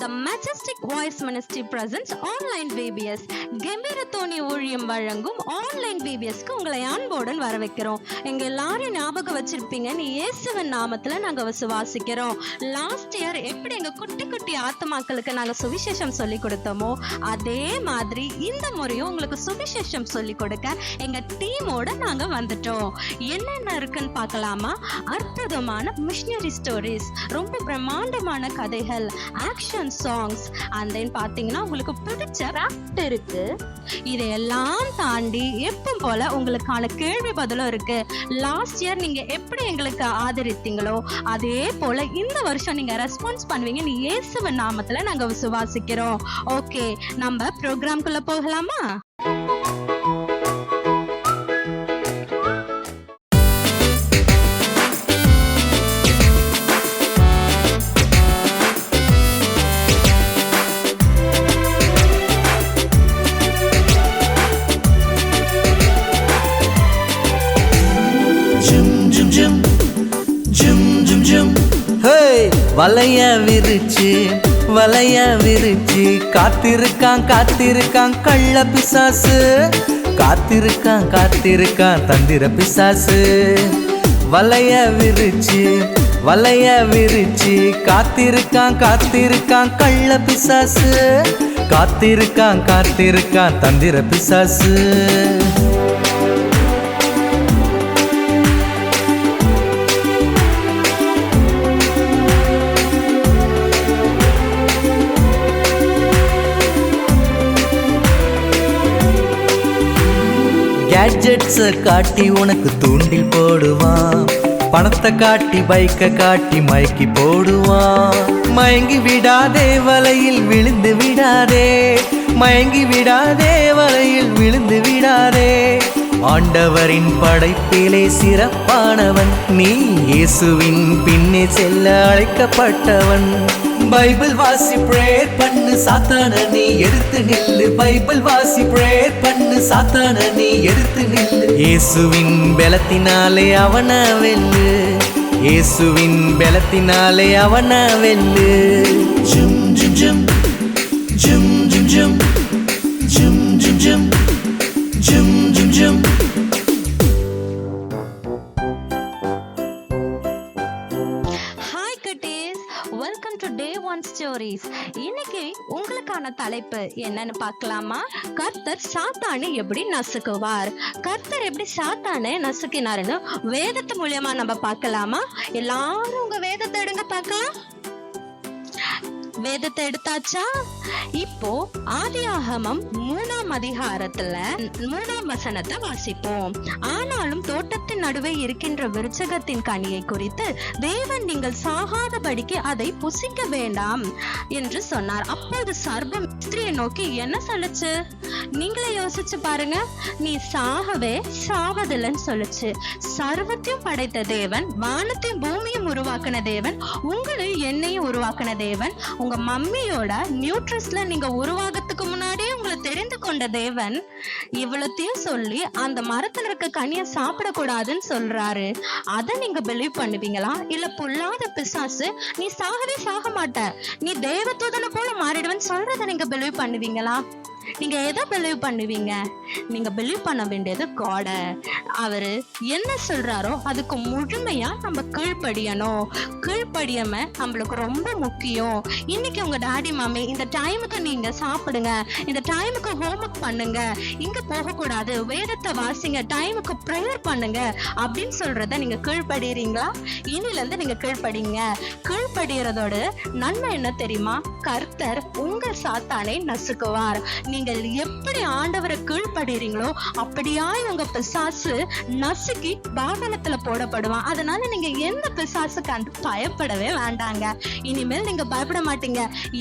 The Majestic Voice Ministry presents Online VBS. கம்பீரத்தோனி ஊழியம் வழங்கும் online VBSக்கு உங்களை அன்போடன் வரவேற்கிறோம். எங்க எல்லாரும் ஞாபகம் வச்சிருப்பீங்க, நீ இயேசுவின் நாமத்துல நாங்க விசுவாசிக்கிறோம். லாஸ்ட் இயர் எப்படி எங்க குட்டி குட்டி ஆத்மாக்களுக்கு நாங்க சுவிசேஷம் சொல்லி கொடுத்தோமோ அதே மாதிரி இந்த முறையும் உங்களுக்கு சுவிசேஷம் சொல்லி கொடுக்க எங்க டீமோட நாங்க வந்துட்டோம். என்னென்ன இருக்குன்னு பார்க்கலாமா? அற்புதமான மிஷனரி ஸ்டோரிஸ், ரொம்ப பிரம்மாண்டமான கதைகள், ஆக்ஷன் சாங்ஸ், அண்ட் தென் பாத்தீங்கன்னா உங்களுக்கு பிடிச்ச ராப்ட் இருக்கு. இதையெல்லாம் தாண்டி எப்பவும் போல உங்களுக்கான கேள்வி பதிலும் இருக்கு. லாஸ்ட் இயர் நீங்க எப்படி எங்களுக்கு ஆதரித்தீங்களோ அதே போல இந்த வருஷம் நீங்க ரெஸ்பான்ஸ் பண்ணுவீங்கன்னு இயேசுவின் நாமத்துல நாங்க விசுவாசிக்கிறோம். ஓகே, நம்ம ப்ரோக்ராம்குள்ள போகலாமா? வலைய விரிச்சு காத்திருக்கான் கள்ள பிசாசு, காத்திருக்கான் தந்திர பிசாசு. வலைய விரிச்சு காத்திருக்கான் கள்ள பிசாசு, காத்திருக்கான் தந்திர பிசாசு. கேட்ஜெட்ஸை காட்டி உனக்கு தூண்டில் போடுவான், பணத்தை காட்டி பைக்கை காட்டி மயக்கி போடுவான். மயங்கி விடாதே வலையில் விழுந்து விடாதே, மயங்கி விடாதே வலையில் விழுந்து விடாதே. ஆண்டவரின் படைப்பிலே சிறப்பானவன் நீ, இயேசுவின் பின்னே செல்ல அழைக்கப்பட்டவன். பைபிள் வாசி பிரேயர் பண்ணு, சாத்தான நீ எடுத்து நில்லு. பைபிள் வாசி பிரேயர் பண்ணு, சாத்தான நீ எடுத்து நில்லு. இயேசுவின் பலத்தினாலே அவன வெல்லு, இயேசுவின் பலத்தினாலே அவன வெல்லு. ஜும் ஜும் ஜும் ஜும் ஜும் ஜும் ஜும் ஜும் ஜும் ஜும் ஜும் ஜும். Welcome to Day One Stories. இன்னைக்கு உங்களுக்கான தலைப்பு என்னன்னு பார்க்கலாமா? கர்த்தர் சாத்தானை எப்படி நசுக்குவார். கர்த்தர் எப்படி சாத்தானை நசுக்கினாருன்னு வேதத்து மூலியமா நம்ம பார்க்கலாமா? எல்லாரும் உங்க வேதத்தை எடுங்க பார்க்கலாம். வேதத்தை எடுத்தாச்சா? இப்போ ஆதியாகமம் 3ஆம் அதிகாரத்துல 3ஆம் வசனத்தை வாசிப்போம். ஆனாலும் தோட்டத்தின் நடுவே இருக்கின்ற விருட்சகத்தின் கனியை குறித்து தேவன் நீங்கள் சாகாதபடிக்கு அதை புசிக்க வேண்டாம் என்று சொன்னார். அப்போது சர்ப்பம் ஸ்திரியை நோக்கி என்ன சொல்லுச்சு? நீங்களே யோசிச்சு பாருங்க. நீ சாவதில்லைன்னு சொல்லுச்சு. சர்வத்தையும் படைத்த தேவன், வானத்தையும் பூமியும் உருவாக்கின தேவன், உங்களையும் என்னையும் உருவாக்கின தேவன், உங்க மம்மியோட நியூட்ரஸ்ல நீங்க உருவாகத்துக்கு முன்னாடியே உங்களை தெரிந்து கொண்ட தேவன் இவ்வளத்தையும் சொல்லி அந்த மரத்துல இருக்க கனியை சாப்பிடக்கூடாதுன்னு சொல்றாரு. அதை நீங்க பிலீவ் பண்ணுவீங்களா? இல்ல பொல்லாத பிசாசு நீ சாகவே சாக மாட்ட, நீ தேவதூதனை போல மாறிடுவேன்னு சொல்றதை நீங்க பிலீவ் பண்ணுவீங்களா? நீங்க எதை பிலீவ் பண்ணுவீங்க? நீங்க பிலீவ் பண்ண வேண்டியது காட. அவரு என்ன சொல்றாரோ அதுக்கு முழுமையா நம்ம கீழ்ப்படியணும். கீழ்ப்படியாம நம்மளுக்கு ரொம்ப முக்கியம். இன்னைக்கு உங்க டாடி மாமி இந்த டைமுக்கு நீங்க சாப்பிடுங்க, இந்த டைமுக்கு ஹோம்ஒர்க் பண்ணுங்க, இங்க போக கூடாது, வேதத்தை வாசிங்க, டைமுக்கு ப்ரேயர் பண்ணுங்க அப்படின்னு சொல்றத நீங்க கீழ்ப்படுறீங்களா? இனில இருந்து நீங்க கீழ்ப்படிங்க. கீழ்ப்படிறதோட நன்மை என்ன தெரியுமா? கர்த்தர் உங்க சாத்தானை நசுக்குவார். நீங்கள் எப்படி ஆண்டவரை கீழ்ப்படுறீங்களோ அப்படியாய் உங்க பிசாசு நசுக்கி பாதாளத்துல போடப்படுவான். அதனால நீங்க எந்த பிசாசு கண்டு பயப்படவே வேண்டாங்க. இனிமேல் நீங்க பயப்பட மாட்டீங்க.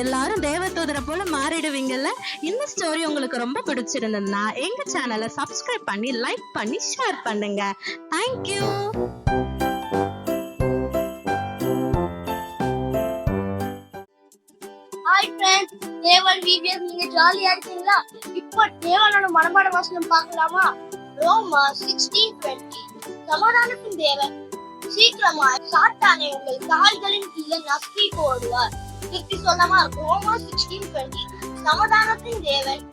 எல்லாரும் தேவதூதரை போல மாறிடுவீங்கல்ல. இந்த ஸ்டோரி உங்களுக்கு ரொம்ப பிடிச்சிருந்ததுன்னா எங்க சேனலை சப்ஸ்கிரைப் பண்ணி, லைக் பண்ணி, ஷேர் பண்ணுங்க. தேங்க்யூ. ஹாய் ஃப்ரெண்ட்ஸ், தேவன் VBS நீங்க ஜாலியா இருக்கீங்களா? இப்போ தேவனோட மனப்பாட வசனம் பார்க்கலாமா? ரோமா 16:20. சமாதானத்தின் தேவன் சீக்கிரமாய் சாத்தானை உங்கள் கால்களின் கீழே நசுக்கி போடுவார். திருப்பி சொல்லாமா ரோமா 16:20 சமாதானத்தின் தேவன்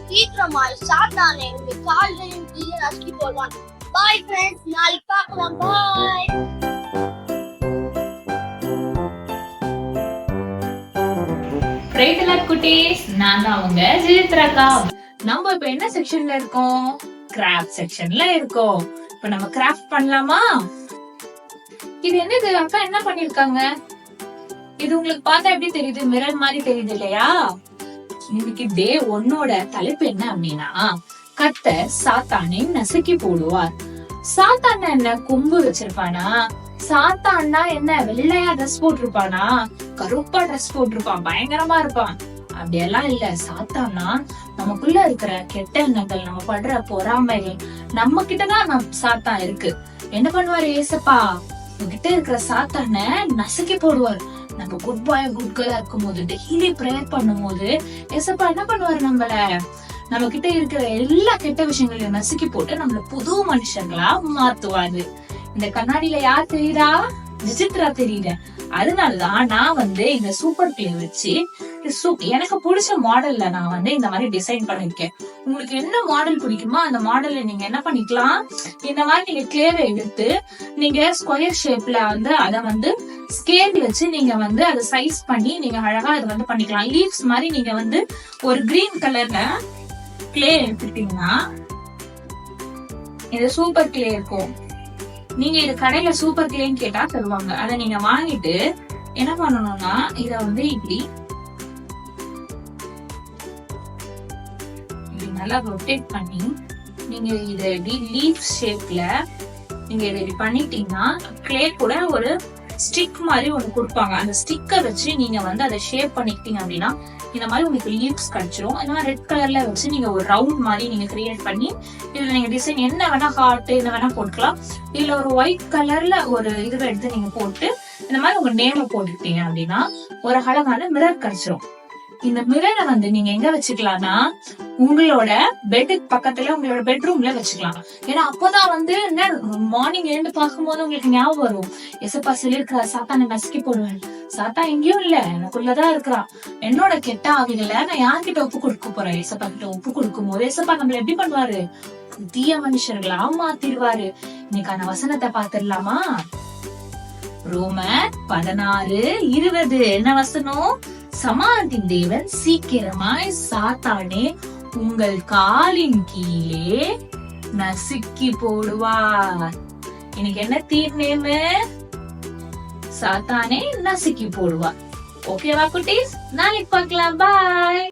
சீக்கிரமாய் சாத்தானை உங்க கால்களின் கீழே நசுக்கி போடுவான். பாய் ஃப்ரெண்ட்ஸ், நாளைக்கு பார்க்கலாம். பாய். குட்டீஸ், நான் தான் உங்க ஜெயத்ராக்கா. நம்ம இப்ப என்ன செக்ஷன்ல இருக்கோம்? கிராஃப்ட் செக்ஷன்ல இருக்கோம். இப்ப நம்ம கிராஃப்ட் பண்ணலாமா? இது என்னது? அக்கா என்ன பண்ணிருக்காங்க? இது உங்களுக்கு பார்த்தா எப்படி தெரியுது? மிரர் மாதிரி தெரியுது இல்லையா? இன்னைக்கு டே 1ஓட தலைப்பு என்ன அப்படின்னா, கர்த்தர் சாத்தானை நசுக்கி போடுவார். சாத்தான என்ன கொம்பு வச்சிருப்பானா? சாத்தான்னா என்ன வெள்ளையா ட்ரெஸ் போட்டிருப்பானா? கருப்பா ட்ரெஸ் போட்டிருப்பான், பயங்கரமா இருப்பான்? அப்படியெல்லாம் இல்ல. சாத்தான்னா நமக்குள்ள இருக்கிற கெட்ட எண்ணங்கள், நம்ம படுற பொறாமைகள், நம்ம கிட்டதான் சாத்தான் இருக்கு. என்ன பண்ணுவாரு ஏசப்பா? உங்ககிட்ட இருக்கிற சாத்தான நசுக்கி போடுவார். நம்ம குட் பாய் குட் கேர்ளா இருக்கும் போது, டெய்லி பிரேயர் பண்ணும் போது ஏசப்பா என்ன பண்ணுவாரு? நம்ம கிட்ட இருக்கிற எல்லா கெட்ட விஷயங்களையும் நசுக்கி போட்டு நம்மள புது மனுஷங்களா மாத்துவாரு. இந்த கண்ணாடியில யார் தெரியுதா? விசித்ரா தெரியுத. அதனாலதான் நான் இந்த சூப்பர் கிளே வச்சு எனக்கு பிடிச்ச மாடல்ல நான் இந்த மாதிரி டிசைன் பண்ணிருக்கேன். உங்களுக்கு என்ன மாடல் பிடிக்குமோ அந்த மாடல்ல நீங்க என்ன பண்ணிக்கலாம், இந்த மாதிரி நீங்க கிளேவை எடுத்து நீங்க ஸ்கொயர் ஷேப்ல அத ஸ்கேல் வச்சு நீங்க அதை சைஸ் பண்ணி நீங்க அழகா அதை பண்ணிக்கலாம். லீவ்ஸ் மாதிரி நீங்க ஒரு கிரீன் கலர்ல கிளே எடுத்துட்டீங்கன்னா இது சூப்பர் கிளே இருக்கும். நீங்க இது கடையில சூப்பர் கிளேன்னு கேட்டா தருவாங்க. அதை நீங்க வாங்கிட்டு என்ன பண்ணணும்னா, இத இப்படி நல்லா ரொட்டேட் பண்ணி நீங்க இத லீஃப் ஷேப்ல நீங்க இதை பண்ணிட்டீங்கன்னா, கிளே கூட ஒரு ஸ்டிக் மாதிரி ஒண்ணு கொடுப்பாங்க. அந்த ஸ்டிக்கை வச்சு நீங்க அதை ஷேப் பண்ணிக்கிட்டீங்க அப்படின்னா இந்த மாதிரி உங்களுக்கு லீவ்ஸ் கிடைச்சிரும். இந்த மாதிரி ரெட் கலர்ல வச்சு நீங்க ஒரு ரவுண்ட் மாதிரி நீங்க கிரியேட் பண்ணி இதுல நீங்க டிசைன் என்ன வேணா ஹார்ட் என்ன வேணா போட்டுக்கலாம். இல்ல ஒரு ஒயிட் கலர்ல ஒரு இதுவை எடுத்து நீங்க போட்டு இந்த மாதிரி உங்க நேம போட்டுக்கிட்டீங்க அப்படின்னா ஒரு அழகான மிரர் கிடைச்சிரும். இந்த மிரரை நீங்க எங்க வச்சுக்கலாம்னா, உங்களோட பெட்டுக்கு பக்கத்துல உங்களோட பெட்ரூம்ல வச்சுக்கலாம். ஏன்னா அப்போதான் என்ன மார்னிங் எழுந்து பார்க்கும் போது உங்களுக்கு ஞாபகம் வரும், எசப்பா சொல்லிருக்கிற சாத்தானை நசுக்கி போடுவேன். சாத்தா எங்கேயும் இல்ல, எனக்குள்ளதான் இருக்கிறான். என்னோட கெட்ட ஆவிகளை நான் யார்கிட்ட ஒப்பு கொடுக்க போறேன்? ஏசப்பா கிட்ட ஒப்பு கொடுக்கும் போது ஏசப்பா நம்மள எப்படி பண்ணுவாரு? புதிய மனுஷர்களா மாத்திருவாரு. இன்னைக்கான வசனத்தை பாத்துடலாமா? ரோமர் 16:20 என்ன வசனம்? சமாதானத்தின் தேவன் சீக்கிரமாய் சாத்தானே உங்கள் காலின் கீழே நசுக்கி போடுவார். இன்னைக்கு என்ன தீர்நேமு? சாத்தானே நசுக்கி போடுவார். ஓகேவா குட்டீஸ்? நாளைக்கு பார்க்கலாம். பாய்.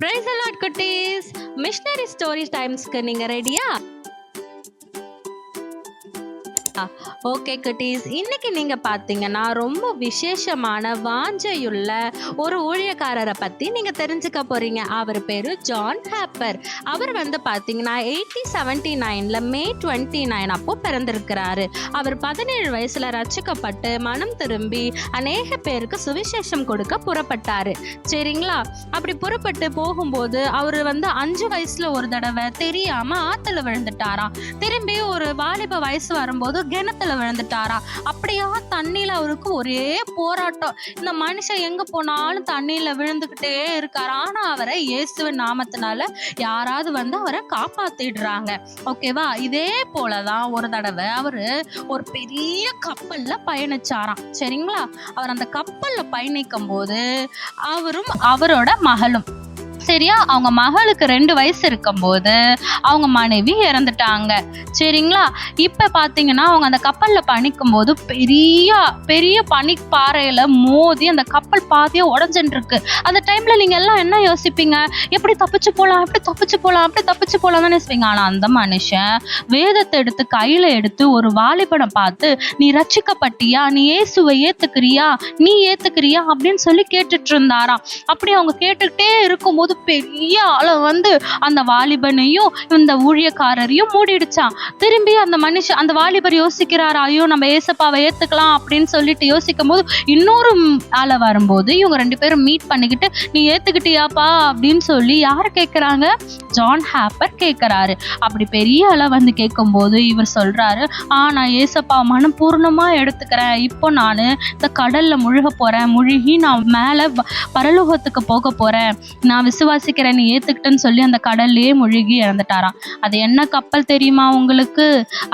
பிரைஸ் தி லார்ட் குட்டீஸ். மிஷனரி ஸ்டோரி டைம்ஸ்க்கு நீங்க ரெடியா? ஓகே குட்டீஸ், இன்னைக்கு நீங்க பாத்தீங்கன்னா ரொம்ப விசேஷமான வாஞ்சையுள்ள ஒரு ஊழியக்காரரை பத்தி நீங்க தெரிஞ்சுக்க போறீங்க. அவர் பேரு ஜான் ஹேப்பர். அவர் பாத்தீங்கன்னா 1879 மே 29 அப்போ பிறந்திருக்கிறாரு. அவர் 17 வயசுல ரட்சிக்கப்பட்டு மனம் திரும்பி அநேக பேருக்கு சுவிசேஷம் கொடுக்க புறப்பட்டாரு. சரிங்களா? அப்படி புறப்பட்டு போகும்போது அவரு 5 வயசுல ஒரு தடவை தெரியாம ஆத்துல விழுந்துட்டாராம். திரும்பி ஒரு வாலிப வயசு வரும்போது கிணத்துல விழுந்துட்டாரா. அப்படியா தண்ணியில அவருக்கு ஒரே போராட்டம். இந்த மனுஷன் எங்க போனாலும் தண்ணியில விழுந்துகிட்டே இருக்காரு. ஆனா அவரை இயேசுவின் நாமத்தினால யாராவது அவரை காப்பாத்திடுறாங்க. ஓகேவா? இதே போலதான் ஒரு தடவை அவரு ஒரு பெரிய கப்பல்ல பயணிச்சாராம். சரிங்களா? அவர் அந்த கப்பல்ல பயணிக்கும் போது அவரும் அவரோட மகளும், சரியா, அவங்க மகளுக்கு 2 வயசு இருக்கும் போது அவங்க மனைவி இறந்துட்டாங்க. சரிங்களா? இப்ப பாத்தீங்கன்னா அவங்க அந்த கப்பல்ல பயணிக்கும் போது பெரிய பெரிய பனிப்பாறையில மோதி அந்த கப்பல் பாதியா உடஞ்சுட்டு இருக்கு. அந்த டைம்ல நீங்க எல்லாம் என்ன யோசிப்பீங்க? எப்படி தப்பிச்சு போலாம், எப்படி தப்பிச்சு போலாம், அப்படி தப்பிச்சு போலாம் தானே யோசிப்பீங்க. ஆனா அந்த மனுஷன் வேதத்தை எடுத்து கையில எடுத்து ஒரு வாலிபனை பார்த்து, நீ ரட்சிக்கப்பட்டியா, நீ இயேசுவை ஏத்துக்கிறியா, நீ ஏத்துக்கிறியா அப்படின்னு சொல்லி கேட்டுட்டு இருந்தாராம். அப்படி அவங்க கேட்டுக்கிட்டே இருக்கும்போது பெரிய அலை வந்து அந்த வாலிபனையும் இந்த ஊழியக்காரரையும் மூடிடுச்சான். திரும்பி அந்த வாலிபர் யோசிக்கிறார், ஐயோ நம்ம ஏசப்பாவை ஏத்துக்கலாம் அப்படின்னு சொல்லிட்டு யோசிக்கும் போது இன்னொரு அலை வரும்போது இவங்க 2 பேரும் மீட் பண்ணிக்கிட்டு, நீ ஏத்துக்கிட்டியாப்பா அப்படின்னு சொல்லி யார் கேட்கிறாங்க? ஜான் ஹாப்பர் கேட்கிறாரு. அப்படி பெரிய அலை வந்து கேட்கும் போது இவர் சொல்றாரு, நான் ஏசப்பா மனம் பூர்ணமா எடுத்துக்கிறேன், இப்போ நான் இந்த கடல்ல முழுக போறேன், முழுகி நான் மேல பரலோகத்துக்கு போக போறேன், நான் விசுவாசிக்கிறேன், நீ ஏத்துக்கிட்டேன்னு சொல்லி அந்த கடல்லையே முழுகி இறந்துட்டாராம். அது என்ன கப்பல் தெரியுமா உங்களுக்கு?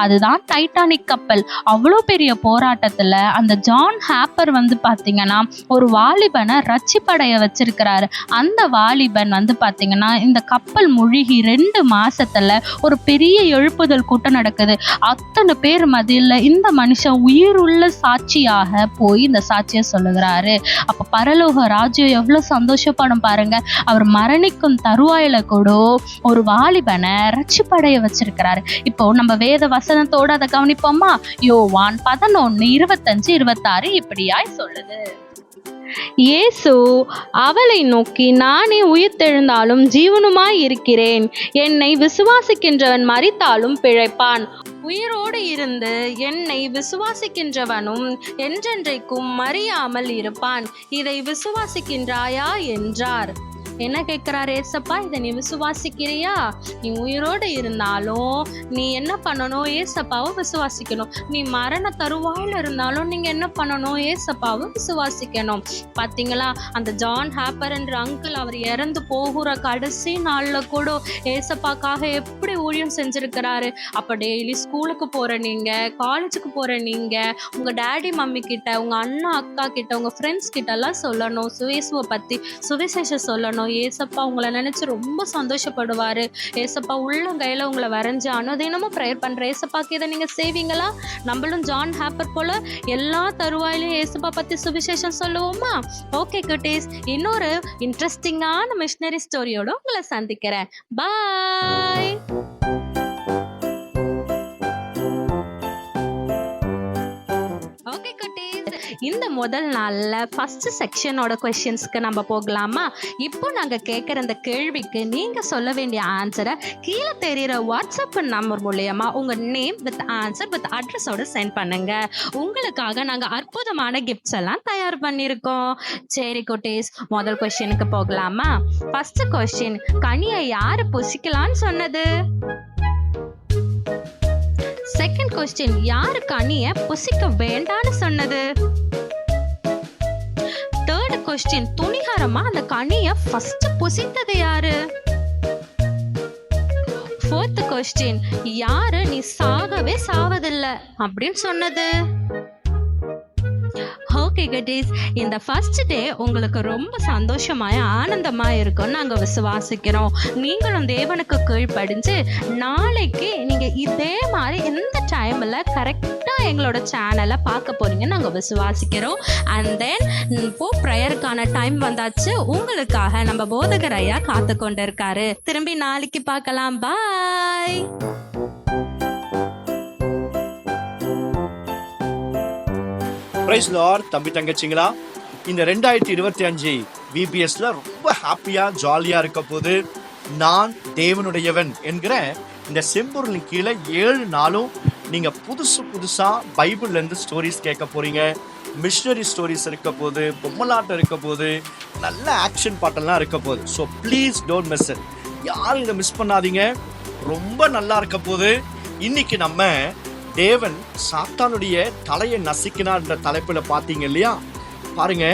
அதுதான் டைட்டானிக் கப்பல். அவ்வளோ பெரிய போராட்டத்துல அந்த ஜான் ஹாப்பர் வந்து பாத்தீங்கன்னா ஒரு வாலிபனை ரட்சிப்படைய வச்சிருக்கிறாரு. அந்த வாலிபன் வந்து பாத்தீங்கன்னா இந்த கப்பல் முழுகி 2 மாசத்துல ஒரு பெரிய எழுப்புதல் கூட்டம் நடக்குது. அத்தனை பேர் மத்தியில இந்த மனுஷன் உயிருள்ள சாட்சியாக போய் இந்த சாட்சியை சொல்லுகிறாரு. அப்ப பரலோக ராஜ்யம் எவ்வளவு சந்தோஷப்படும் பாருங்க. அவர் மரணிக்கும் தருவாயில கூட ஒரு வாலிபனை ரட்சிப்படைய வச்சிருக்கிறாரு. இப்போ நம்ம வேத வசனத்தோட அதை கவனிப்போமா? யோவான் 11:25-26 இப்படியாய் சொல்லுது. இயேசு அவளை நோக்கி, நானே உயிர்த்தெழுந்தாலும் ஜீவனுமாய் இருக்கிறேன். என்னை விசுவாசிக்கின்றவன் மரித்தாலும் பிழைப்பான். உயிரோடு இருந்து என்னை விசுவாசிக்கின்றவனும் என்றென்றைக்கும் மறியாமல் இருப்பான். இதை விசுவாசிக்கின்றாயா என்றார். என்ன கேட்கிறார் ஏசப்பா? இதை நீ விசுவாசிக்கிறியா? நீ உயிரோடு இருந்தாலும் நீ என்ன பண்ணணும்? ஏசப்பாவை விசுவாசிக்கணும். நீ மரண தருவாயில இருந்தாலும் நீங்க என்ன பண்ணணும்? ஏசப்பாவை விசுவாசிக்கணும். பாத்தீங்களா, அந்த ஜான் ஹாப்பர் என்ற அங்கிள் அவர் இறந்து போகிற கடைசி நாள்ல கூட ஏசப்பாக்காக எப்படி ஊழியம் செஞ்சிருக்கிறாரு. அப்ப டெய்லி ஸ்கூலுக்கு போற நீங்க, காலேஜுக்கு போற நீங்க, உங்க டேடி மம்மி கிட்ட, உங்க அண்ணா அக்கா கிட்ட, உங்க ஃப்ரெண்ட்ஸ் கிட்ட எல்லாம் சொல்லணும், சுயேசுவை பத்தி சுவிசேஷம் சொல்லணும். ஏசப்பா உங்களை நினைச்சு ரொம்ப சந்தோஷப்படுவாரு. ஏசப்பா உள்ளங்கையில உங்களை வரைஞ்சு அனுதினமும் ப்ரேயர் பண்ற ஏசப்பாக்கு இதை நீங்க செய்வீங்களா? நம்மளும் ஜான் ஹாப்பர் போல எல்லா தருவாயிலும் ஏசப்பா பத்தி சுவிசேஷம் சொல்லுவோமா? ஓகே குட்டீஸ், இன்னொரு இன்ட்ரெஸ்டிங்கான மிஷனரி ஸ்டோரியோட உங்களை சந்திக்கிறேன். பாய். இந்த முதல் நாள்ல ஃபர்ஸ்ட் செக்ஷனோட क्वेश्चंसக்கு நம்ம போகலாமா? இப்போ நாங்க கேட்குற இந்த கேள்விக்கு நீங்க சொல்ல வேண்டிய ஆன்சரை கீழே தெரியுற வாட்ஸ்அப் நம்பர் மூலமா உங்க நேம் வித் ஆன்சர் வித் அட்ரஸோட சென்ட் பண்ணுங்க. உங்களுக்காக நாங்க அற்புதமான கிஃப்ட்ஸ் எல்லாம் தயார் பண்ணியிருக்கோம். சரி குட்டீஸ், முதல் क्वेश्चனுக்கு போகலாமா? ஃபர்ஸ்ட் क्वेश्चन, கனியை யாரு புசிக்கலாம்னு சொன்னது? செகண்ட் क्वेश्चन, யாரு கனியை புசிக்க வேண்டாம்னு சொன்னது? தேர்ட் क्वेश्चन, துணிகரமா அந்த கனியை ஃபர்ஸ்ட் புசித்தது யாரு? ஃபோர்த் क्वेश्चन, யாரு நீ சாகவே சாவதில்லை அப்படின்னு சொன்னது? ஓகே குட்டீஸ், இந்த ஃபர்ஸ்ட் டே உங்களுக்கு ரொம்ப சந்தோஷமாய் ஆனந்தமாய் இருக்கும்னு நாங்கள் விசுவாசிக்கிறோம். நீங்களும் தேவனுக்கு கீழ்ப்படிஞ்சு நாளைக்கு நீங்கள் இதே மாதிரி எந்த டைமில் கரெக்டாக எங்களோட சேனலை பார்க்க போறீங்கன்னு நாங்கள் விசுவாசிக்கிறோம். அண்ட் தென் இப்போ ப்ரேயருக்கான டைம் வந்தாச்சு. உங்களுக்காக நம்ம போதகர் ஐயா காத்து கொண்டு இருக்காரு. திரும்பி நாளைக்கு பார்க்கலாம். பாய். Praise Lord. தம்பி தங்கச்சிங்களா, இந்த 2025 VBSல ரொம்ப ஹாப்பியா ஜாலியா இருக்க போது நான் தேவனுடையவன் என்கிற இந்த செம்பொருளின் கீழே 7 நாளும் நீங்க புதுசா பைபிள்ல இருந்து ஸ்டோரிஸ் கேட்க போறீங்க. மிஷனரி ஸ்டோரிஸ் இருக்க போது, பொம்மலாட்டம் இருக்க போது, நல்ல ஆக்ஷன் பாட்டெல்லாம் இருக்க போது. So please don't miss it. யாரும் இதை மிஸ் பண்ணாதீங்க. ரொம்ப நல்லா இருக்க போது. இன்னைக்கு நம்ம தேவன் சாத்தானுடைய தலையை நசுக்கினார்ன்ற தலைப்புல பாத்தீங்க இல்லையா? பாருங்க,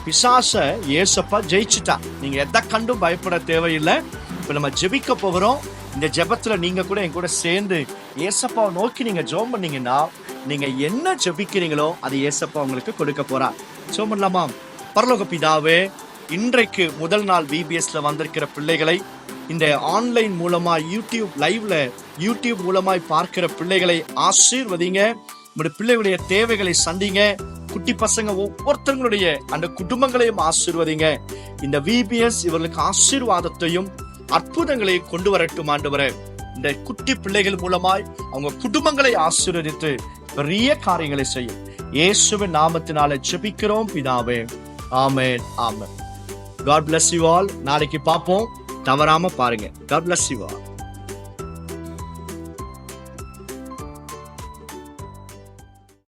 பிசாச ஏசப்பா ஜெயிச்சுட்டா. நீங்க எதை கண்டும் பயப்பட தேவையில்லை. இப்ப நம்ம ஜெபிக்க போகிறோம். இந்த ஜெபத்துல நீங்க கூட என் கூட சேர்ந்து ஏசப்பாவை நோக்கி நீங்க ஜெபம் பண்ணீங்கன்னா நீங்க என்ன ஜெபிக்கிறீங்களோ அது ஏசப்பா உங்களுக்கு கொடுக்க போறா. ஜெபம் பண்ணலாமா? பரலோக பிதாவே, இன்றைக்கு முதல் நாள் VBSல வந்திருக்கிற பிள்ளைகளை, இந்த ஆன்லைன் மூலமா யூடியூப் மூலமாய் பார்க்கிற பிள்ளைகளை ஆசீர்வதிங்க. உங்களுடைய பிள்ளைகளுடைய தேவைகளை சந்திங்க. குட்டி பசங்க ஒவ்வொருத்தங்களுடைய அந்த குடும்பங்களையும் ஆசீர்வதிங்க. இந்த VBS இவர்களுக்கு ஆசீர்வாதத்தையும் அற்புதங்களையும் கொண்டு வரட்டும் ஆண்டவரே. இந்த குட்டி பிள்ளைகள் மூலமாய் அவங்க குடும்பங்களை ஆசீர்வதித்து பெரிய காரியங்களை செய்யும். இயேசுவின் நாமத்தினால ஜெபிக்கிறோம் பிதாவே. ஆமென், ஆமென். God bless you all. நாளைக்கு பார்ப்போம். தவறாம பாருங்க. God bless you all.